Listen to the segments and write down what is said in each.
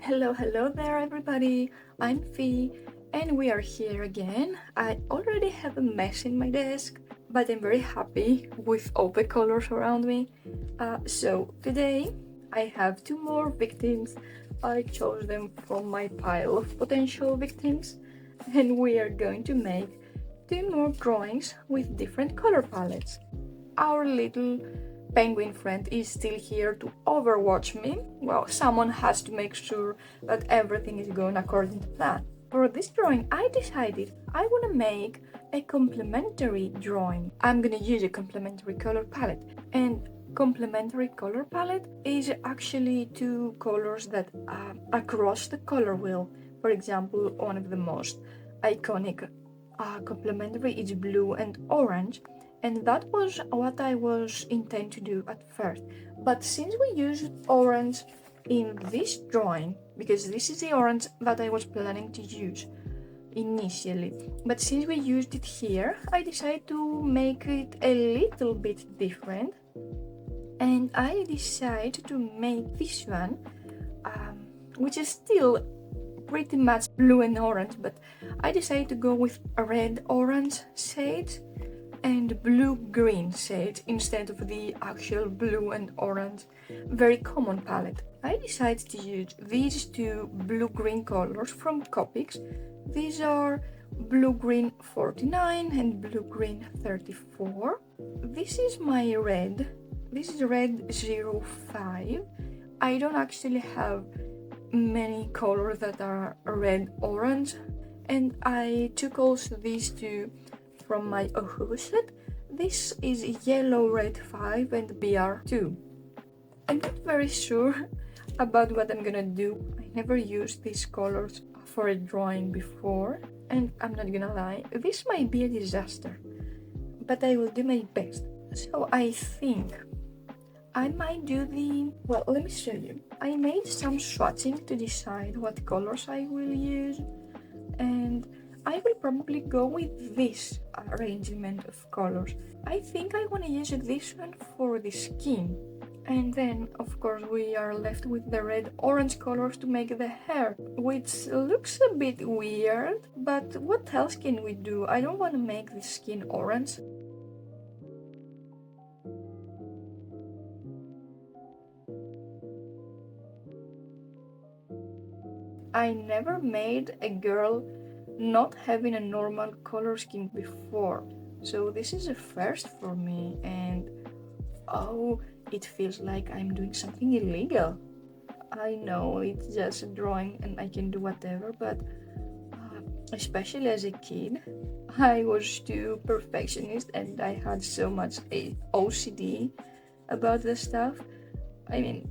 Hello there everybody, I'm Fee and we are here again. I already have a mess in my desk, but I'm very happy with all the colors around me. So today I have two more victims. I chose them from my pile of potential victims and we are going to make two more drawings with different color palettes. Our little penguin friend is still here to overwatch me. Well, someone has to make sure that everything is going according to plan. For this drawing, I decided I want to make a complementary drawing. I'm gonna use a complementary color palette, and complementary color palette is actually two colors that across the color wheel. For example, one of the most iconic complementary is blue and orange, and that was what I was intending to do at first. But since we used orange in this drawing, because this is the orange that I was planning to use initially, but since we used it here, I decided to make it a little bit different, and I decided to make this one, which is still pretty much blue and orange, but I decided to go with a red-orange shades and blue-green shades instead of the actual blue and orange very common palette. I decided to use these two blue-green colors from Copic. These are blue-green 49 and blue-green 34. This is my red. This is red 05. I don't actually have many colors that are red-orange, and I took also these two from my Ohuhu set. This is yellow red 5 and BR2. I'm not very sure about what I'm gonna do. I never used these colors for a drawing before, and I'm not gonna lie, this might be a disaster, but I will do my best. So I think I might do well, let me show you. I made some swatching to decide what colors I will use, and I will probably go with this arrangement of colors. I think I want to use this one for the skin. And then, of course, we are left with the red-orange colors to make the hair, which looks a bit weird, but what else can we do? I don't want to make the skin orange. I never made a girl not having a normal color scheme before, so this is a first for me, and oh, it feels like I'm doing something illegal. I know it's just a drawing and I can do whatever, but especially as a kid, I was too perfectionist and I had so much OCD about the stuff. I mean,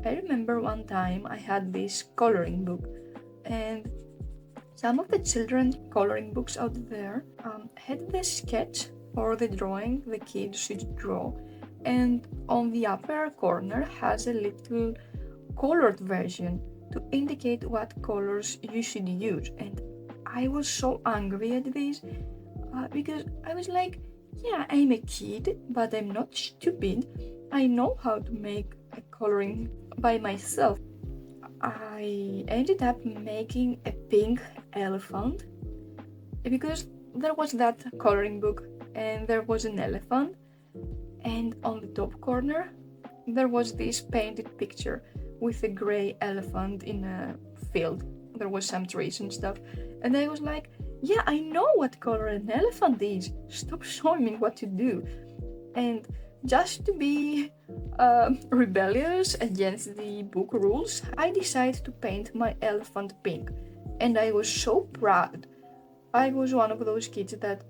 I remember one time I had this coloring book, and some of the children's coloring books out there had the sketch or the drawing the kids should draw, and on the upper corner has a little colored version to indicate what colors you should use. And I was so angry at this because I was like, yeah, I'm a kid, but I'm not stupid. I know how to make a coloring by myself. I ended up making a pink elephant because there was that coloring book and there was an elephant, and on the top corner there was this painted picture with a gray elephant in a field. There was some trees and stuff, and I was like, yeah, I know what color an elephant is. Stop showing me what to do. And just to be rebellious against the book rules, I decided to paint my elephant pink, and I was so proud. I was one of those kids that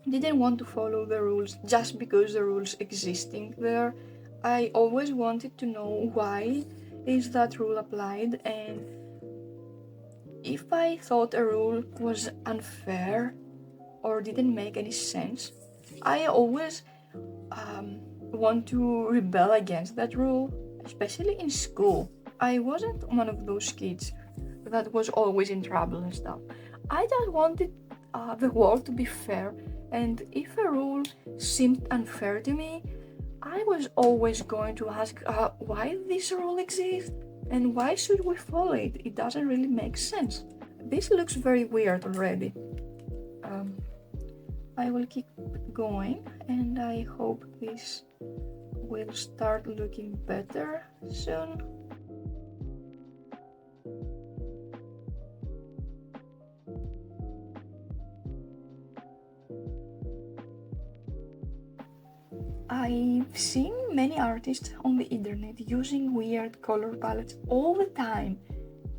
didn't want to follow the rules just because the rules existing there. I always wanted to know why is that rule applied, and if I thought a rule was unfair or didn't make any sense, I always want to rebel against that rule, especially in school. I wasn't one of those kids that was always in trouble and stuff. I just wanted the world to be fair, and if a rule seemed unfair to me, I was always going to ask why this rule exists. And why should we follow it? It doesn't really make sense. This looks very weird already. I will keep going and I hope this will start looking better soon. I've seen many artists on the internet using weird color palettes all the time,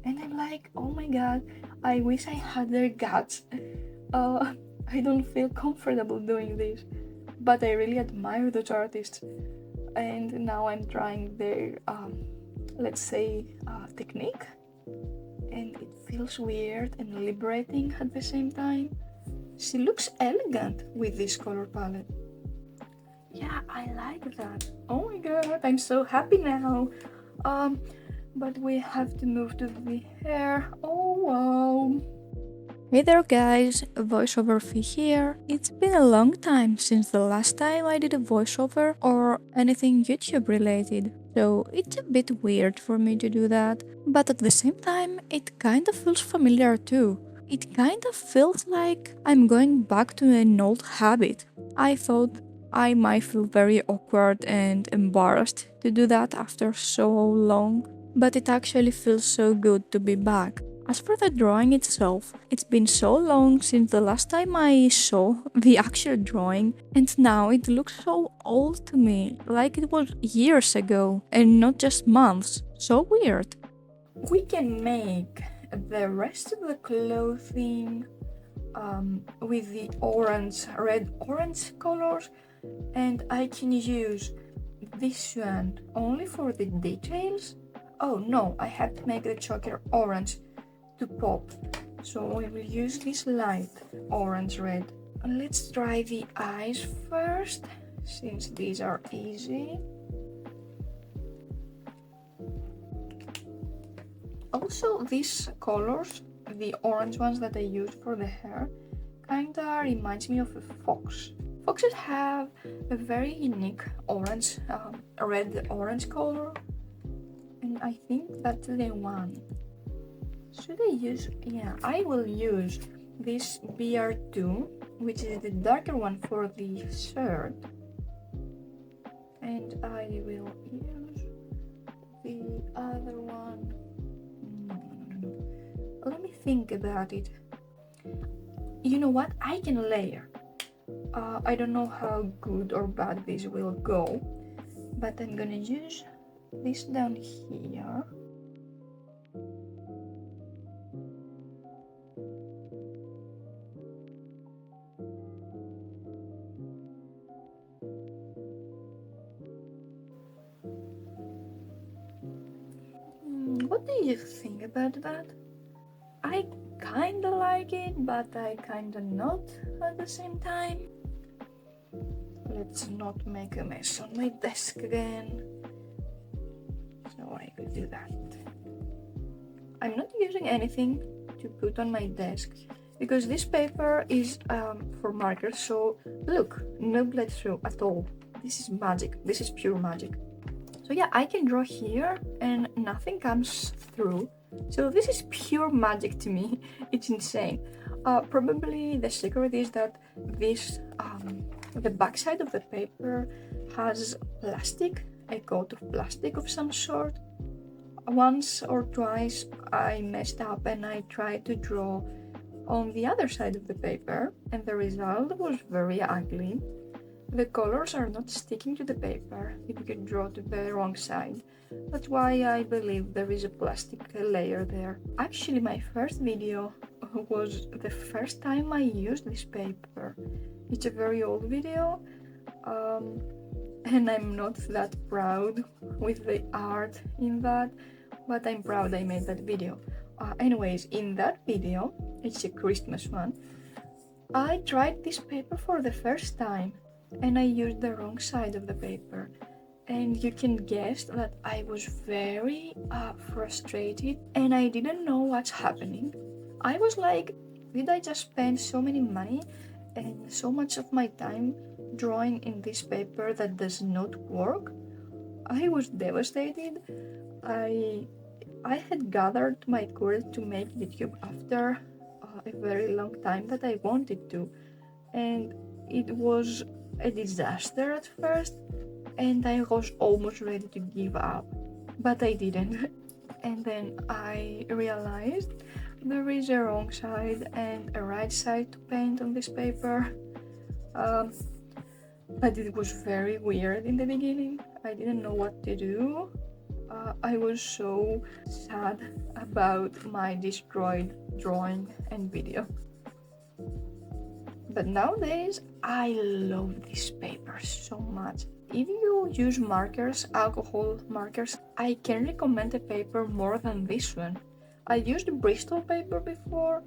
and I'm like, oh my god, I wish I had their guts. I don't feel comfortable doing this, but I really admire those artists, and now I'm trying their, let's say, technique, and it feels weird and liberating at the same time. She looks elegant with this color palette. Yeah, I like that. Oh my god, I'm so happy now. But we have to move to the hair. Oh wow. Hey there guys, voiceover Fee here. It's been a long time since the last time I did a voiceover or anything YouTube related, so it's a bit weird for me to do that, but at the same time it kind of feels familiar too. It kind of feels like I'm going back to an old habit. I thought I might feel very awkward and embarrassed to do that after so long, but it actually feels so good to be back. As for the drawing itself, it's been so long since the last time I saw the actual drawing, and now it looks so old to me, like it was years ago and not just months. So weird. We can make the rest of the clothing with the red-orange colors, and I can use this one only for the details. Oh no, I have to make the choker orange to pop, so I will use this light orange red. And let's try the eyes first, since these are easy. Also, these colors, the orange ones that I used for the hair, kinda reminds me of a fox. Foxes have a very unique orange, red-orange color, and I think that's the one. Should I use? Yeah, I will use this BR2, which is the darker one for the shirt, and I will use the other one. No. Let me think about it. You know what? I can layer. I don't know how good or bad this will go, but I'm gonna use this down here. What do you think about that? I kinda like it, but I kinda not at the same time. Let's not make a mess on my desk again. So I will do that. I'm not using anything to put on my desk because this paper is for markers, so look, no bled through at all. This is magic. This is pure magic. So yeah, I can draw here and nothing comes through. So this is pure magic to me. It's insane. Probably the secret is that this, the backside of the paper has plastic, a coat of plastic of some sort. Once or twice I messed up and I tried to draw on the other side of the paper, and the result was very ugly. The colors are not sticking to the paper if you can draw to the wrong side. That's why I believe there is a plastic layer there. Actually, my first video was the first time I used this paper. It's a very old video, and I'm not that proud with the art in that, but I'm proud I made that video. Anyways, in that video, it's a Christmas one, I tried this paper for the first time and I used the wrong side of the paper, and you can guess that I was very frustrated and I didn't know what's happening. I was like, did I just spend so many money and so much of my time drawing in this paper that does not work? I was devastated. I had gathered my courage to make YouTube after a very long time that I wanted to, and it was a disaster at first, and I was almost ready to give up, but I didn't. And then I realized there is a wrong side and a right side to paint on this paper. But it was very weird in the beginning. I didn't know what to do. I was so sad about my destroyed drawing and video. But nowadays, I love this paper so much. If you use markers, alcohol markers, I can recommend a paper more than this one. I used Bristol paper before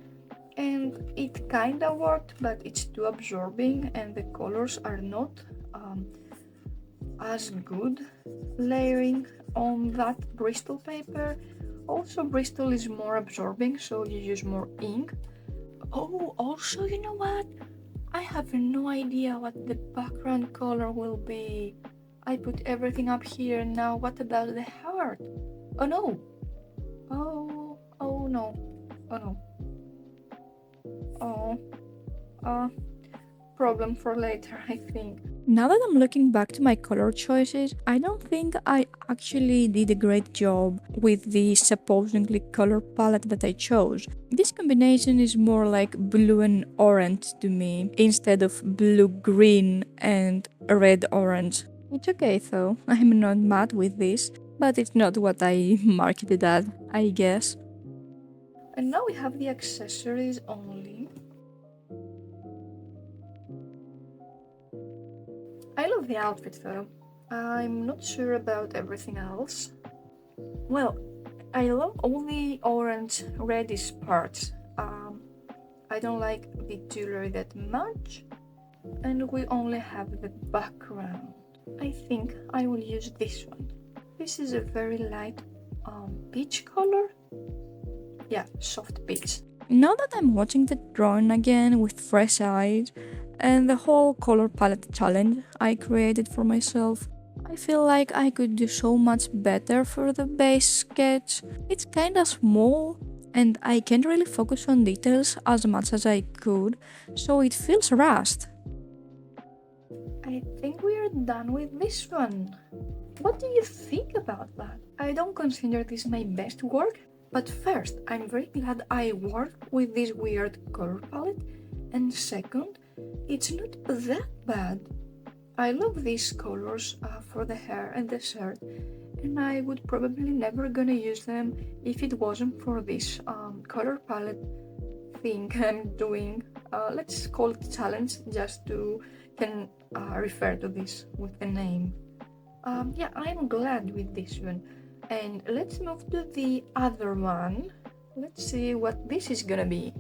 and it kinda worked, but it's too absorbing and the colors are not as good layering on that Bristol paper. Also, Bristol is more absorbing, so you use more ink. Oh, also, you know what? I have no idea what the background color will be. I put everything up here. Now what about the heart? Oh no! Oh no. Oh no. Problem for later, I think. Now that I'm looking back to my color choices, I don't think I actually did a great job with the supposedly color palette that I chose. This combination is more like blue and orange to me, instead of blue-green and red-orange. It's okay though, I'm not mad with this, but it's not what I marketed at, I guess. And now we have the accessories only. I love the outfit though. I'm not sure about everything else. Well, I love all the orange reddish parts. I don't like the jewelry that much, and we only have the background. I think I will use this one. This is a very light peach color. Yeah, soft peach. Now that I'm watching the drawing again with fresh eyes and the whole color palette challenge I created for myself, I feel like I could do so much better for the base sketch. It's kinda small and I can't really focus on details as much as I could, so it feels rushed. I think we are done with this one. What do you think about that? I don't consider this my best work, but first, I'm very glad I worked with this weird color palette, and second, it's not that bad. I love these colors for the hair and the shirt, and I would probably never gonna use them if it wasn't for this color palette thing I'm doing. Let's call it challenge just to can refer to this with a name. Yeah, I'm glad with this one. And let's move to the other one. Let's see what this is gonna be.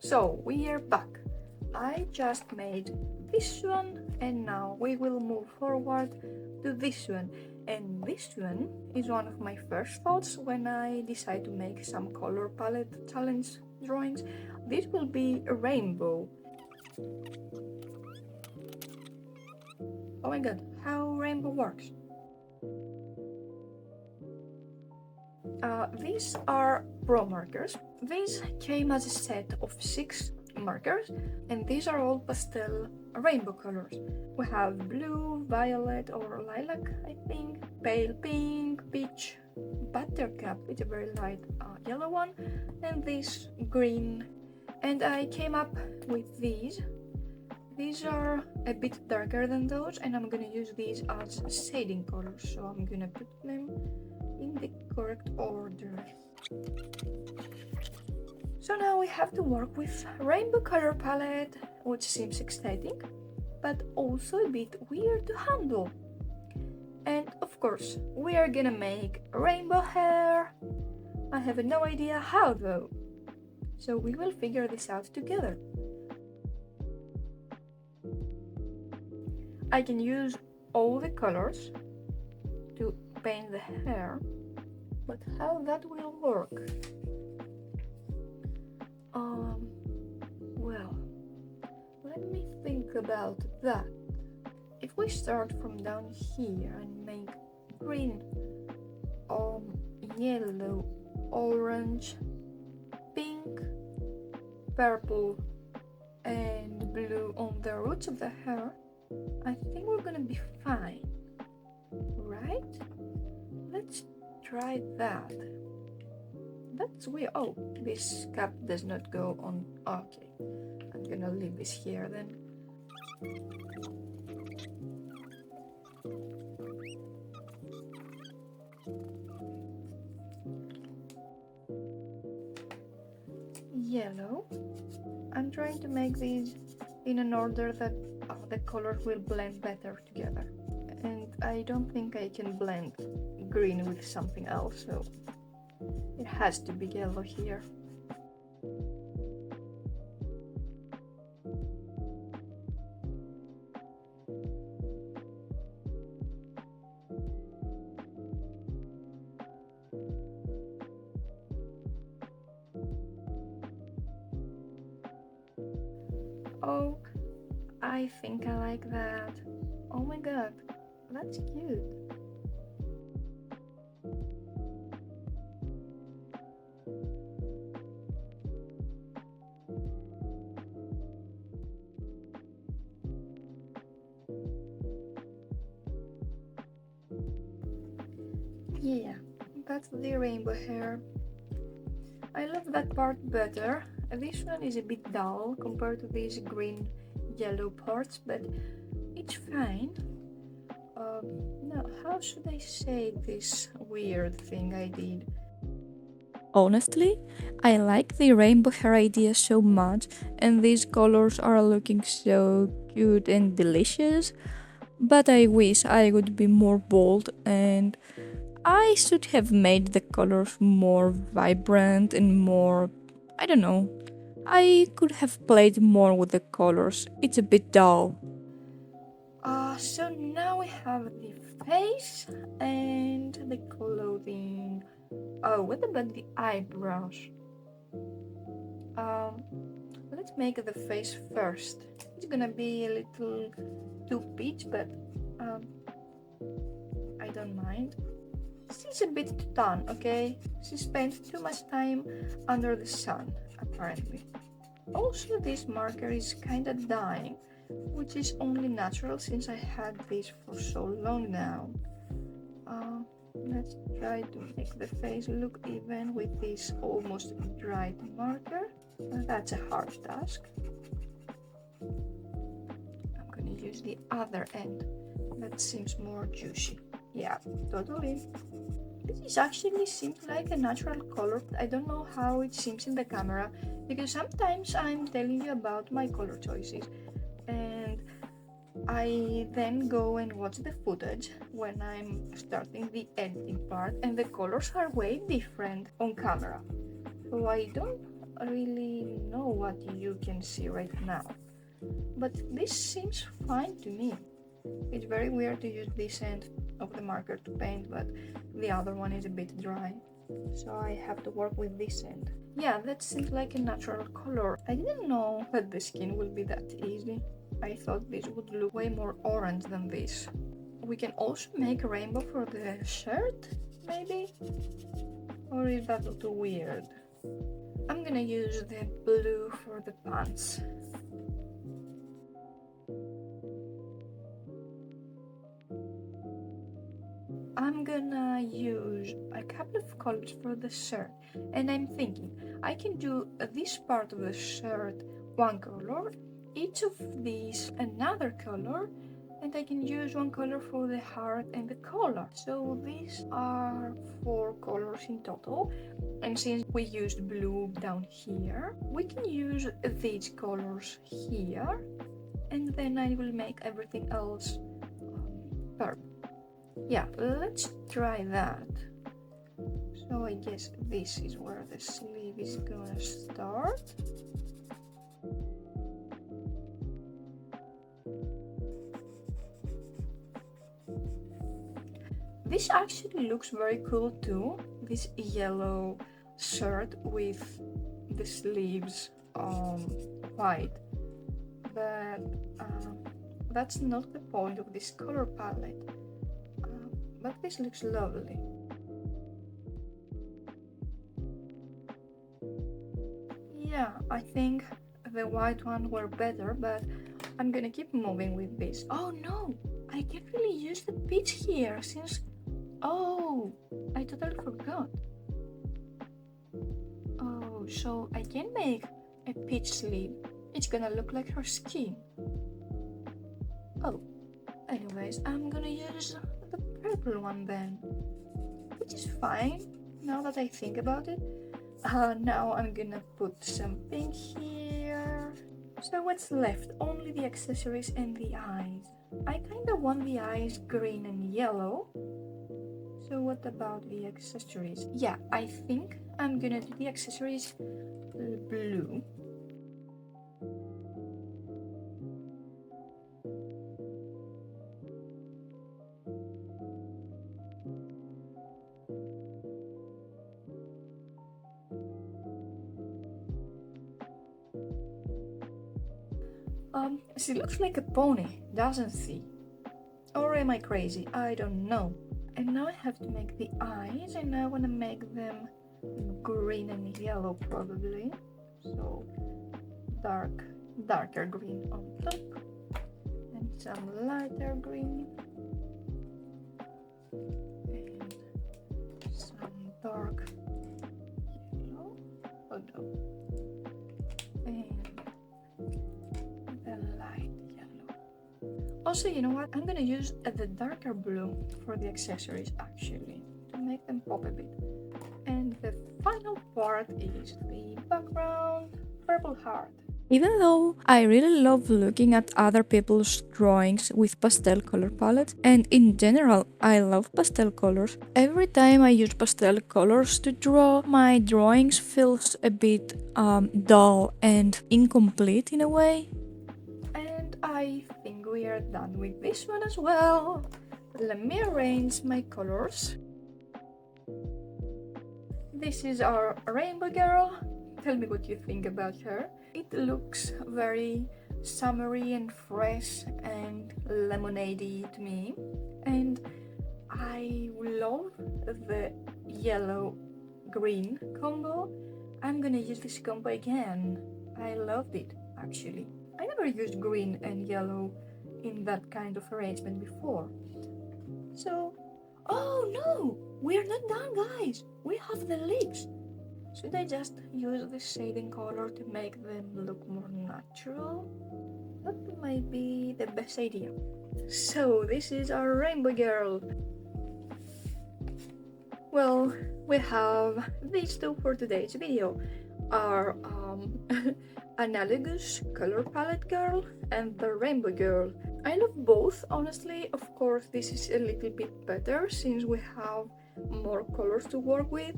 So we are back. I just made this one and now we will move forward to this one. And this one is one of my first thoughts when I decide to make some color palette challenge drawings. This will be a rainbow. Oh my god, how rainbow works. These are Promarkers. These came as a set of 6 markers, and these are all pastel rainbow colors. We have blue, violet or lilac, I think, pale pink, peach, buttercup, it's a very light yellow one, and this green. And I came up with these. These are a bit darker than those, and I'm gonna use these as shading colors, so I'm gonna put them in the correct order. So now we have to work with rainbow color palette, which seems exciting, but also a bit weird to handle. And of course, we are gonna make rainbow hair. I have no idea how though, so we will figure this out together. I can use all the colors to paint the hair, but how that will work? Well, let me think about that. If we start from down here and make green yellow, orange, pink, purple, and blue on the roots of the hair, I think we're gonna be fine, right? Let's try that. That's weird. Oh, this cap does not go on. Okay, I'm gonna leave this here then. Yellow. I'm trying to make these in an order that the colors will blend better together. And I don't think I can blend green with something else, so it has to be yellow here. Oh, I think I like that. Oh my god, that's cute. Yeah, that's the rainbow hair. I love that part better. This one is a bit dull compared to these green yellow parts, but it's fine. Now, how should I say this weird thing I did? Honestly, I like the rainbow hair idea so much, and these colors are looking so cute and delicious, but I wish I would be more bold, and I should have made the colors more vibrant and more, I don't know, I could have played more with the colors. It's a bit dull. So now we have the face and the clothing. Oh, what about the eyebrows? Let's make the face first. It's gonna be a little too peach, but I don't mind. She's a bit too tan, okay? She spent too much time under the sun, apparently. Also, this marker is kinda dying, which is only natural since I had this for so long now. Let's try to make the face look even with this almost dried marker. That's a hard task. I'm gonna use the other end. That seems more juicy. Yeah, totally. This actually seems like a natural color, but I don't know how it seems in the camera, because sometimes I'm telling you about my color choices and I then go and watch the footage when I'm starting the editing part, and the colors are way different on camera. So I don't really know what you can see right now. But this seems fine to me. It's very weird to use this end of the marker to paint, but the other one is a bit dry. So I have to work with this end. Yeah, that seems like a natural color. I didn't know that the skin would be that easy. I thought this would look way more orange than this. We can also make a rainbow for the shirt, maybe? Or is that too weird? I'm gonna use the blue for the pants. I'm gonna use a couple of colors for the shirt, and I'm thinking I can do this part of the shirt one color, each of these another color, and I can use one color for the heart and the collar. So these are 4 colors in total, and since we used blue down here, we can use these colors here, and then I will make everything else purple. Yeah, let's try that. So I guess this is where the sleeve is gonna start. This actually looks very cool too, this yellow shirt with the sleeves white, but that's not the point of this color palette. But this looks lovely. Yeah, I think the white one were better, but I'm gonna keep moving with this. Oh no, I can't really use the peach here since... Oh, I totally forgot. Oh, so I can make a peach sleeve. It's gonna look like her skin. Oh, anyways, I'm gonna use the purple one then, which is fine now that I think about it. Now I'm gonna put some pink here. So what's left? Only the accessories and the eyes. I kinda want the eyes green and yellow. So what about the accessories? Yeah, I think I'm gonna do the accessories blue. She looks like a pony, doesn't she? Or am I crazy? I don't know. And now I have to make the eyes, and I want to make them green and yellow probably. So darker green on top, and some lighter green, and some dark yellow. Oh no. And the light yellow. Also, you know what? I'm gonna use the darker blue for the accessories actually, to make them pop a bit. And the final part is the background purple heart. Even though I really love looking at other people's drawings with pastel color palettes, and in general I love pastel colors, every time I use pastel colors to draw, my drawings feels a bit dull and incomplete in a way. And I think we are done with this one as well. Let me arrange my colors. This is our rainbow girl. Tell me what you think about her. It looks very summery and fresh and lemonade-y to me. And I love the yellow-green combo. I'm gonna use this combo again. I loved it, actually. I never used green and yellow in that kind of arrangement before. So, oh no! We're not done, guys! We have the lips! Should I just use the shading color to make them look more natural? That might be the best idea. So, this is our rainbow girl. Well, we have these two for today's video. Our analogous color palette girl and the rainbow girl. I love both, honestly. Of course, this is a little bit better since we have more colors to work with,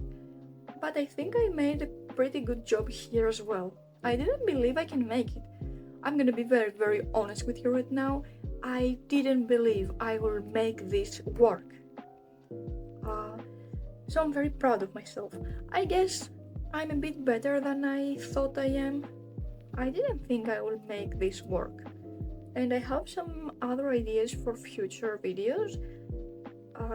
but I think I made a pretty good job here as well. I didn't believe I can make it. I'm gonna be very honest with you right now. I didn't believe I will make this work. So I'm very proud of myself. I guess I'm a bit better than I thought I am. I didn't think I would make this work. And I have some other ideas for future videos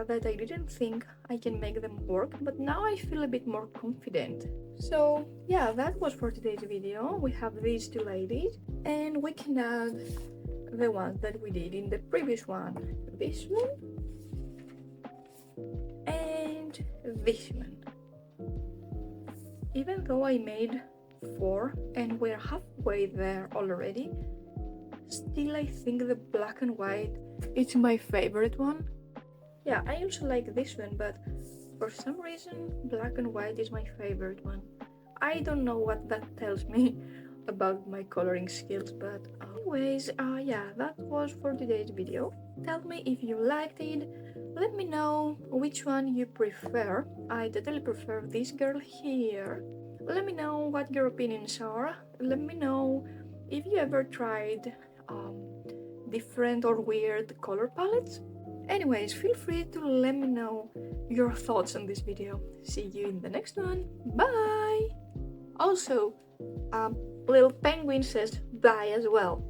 that I didn't think I can make them work, but now I feel a bit more confident. So yeah, that was for today's video. We have these two ladies, and we can add the ones that we did in the previous one. This one and this one. Even though I made 4 and we're halfway there already, still I think the black and white is my favorite one. Yeah, I also like this one, but for some reason black and white is my favorite one. I don't know what that tells me about my coloring skills, but anyways, yeah, that was for today's video. Tell me if you liked it. Let me know which one you prefer. I totally prefer this girl here. Let me know what your opinions are. Let me know if you ever tried different or weird color palettes. Anyways, feel free to let me know your thoughts on this video. See you in the next one. Bye! Also, little penguin says bye as well.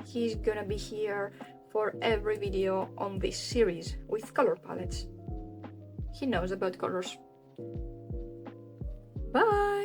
He's gonna be here for every video on this series with color palettes. He knows about colors. Bye!